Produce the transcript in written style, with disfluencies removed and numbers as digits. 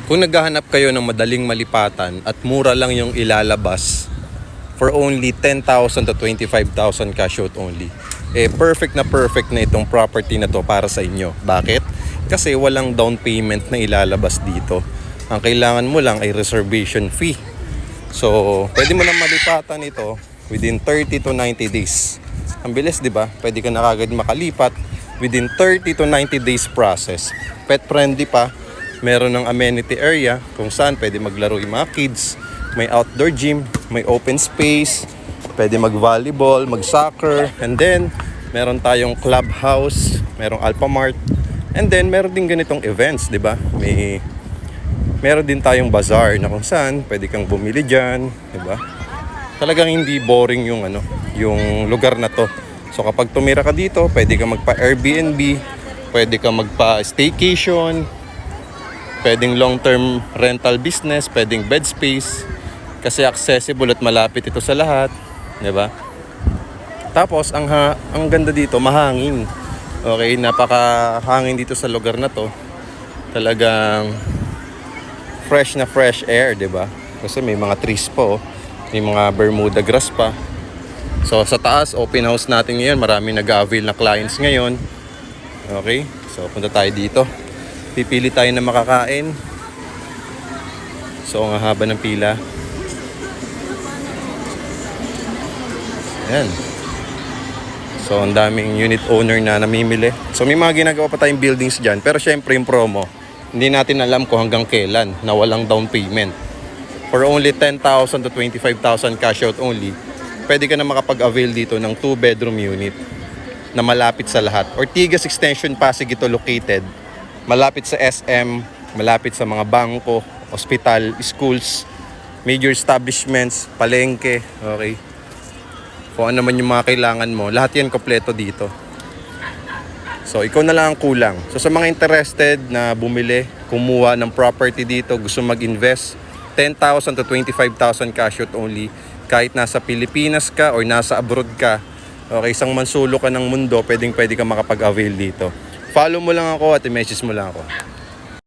Kung naghahanap kayo ng madaling malipatan at mura lang yung ilalabas for only 10,000 to 25,000 cash out only, perfect na itong property na to para sa inyo. Bakit? Kasi walang down payment na ilalabas dito. Ang kailangan mo lang ay reservation fee. So, pwede mo na malipatan ito within 30 to 90 days. Ang bilis, di ba? Pwede ka na kagad makalipat within 30 to 90 days process. Pet friendly pa. Meron ng amenity area kung saan pwede maglaro yung mga kids. May outdoor gym, may open space, pwede mag-volleyball, mag-soccer. And then, meron tayong clubhouse, merong Alphamart. And then, meron din ganitong events, di ba? Meron din tayong bazaar na kung saan pwede kang bumili dyan, di ba? Talagang hindi boring yung lugar na to. So, kapag tumira ka dito, pwede kang magpa-Airbnb, pwede kang magpa-staycation, pwedeng long-term rental business, pwedeng bed space. Kasi accessible at malapit ito sa lahat, 'di ba? Tapos ang ganda dito, mahangin. Okay, napakahangin dito sa lugar na 'to. Talagang fresh na fresh air, 'di ba? Kasi may mga trees po, may mga Bermuda grass pa. So sa taas, open house natin ngayon. Maraming nag-avail na clients ngayon. Okay? So punta tayo dito. Pipili tayo na makakain. So ang haba ng pila. Ayan. So ang daming unit owner na namimili. So may mga ginagawa pa tayong buildings dyan. Pero syempre yung promo, hindi natin alam kung hanggang kailan na walang down payment. For only 10,000 to 25,000 cash out only, pwede ka na makapag-avail dito ng 2-bedroom unit na malapit sa lahat. Ortigas Extension Pasig ito located. Malapit sa SM, malapit sa mga bangko, ospital, schools, major establishments, palengke, okay? Kung ano man yung mga kailangan mo, lahat yan kompleto dito. So, ikaw na lang ang kulang. So, sa mga interested na bumili, kumuha ng property dito, gusto mag-invest, 10,000 to 25,000 cash out only. Kahit nasa Pilipinas ka or nasa abroad ka, okay, isang mansulo ka ng mundo, pwede ka makapag-avail dito. Follow mo lang ako at i-message mo lang ako.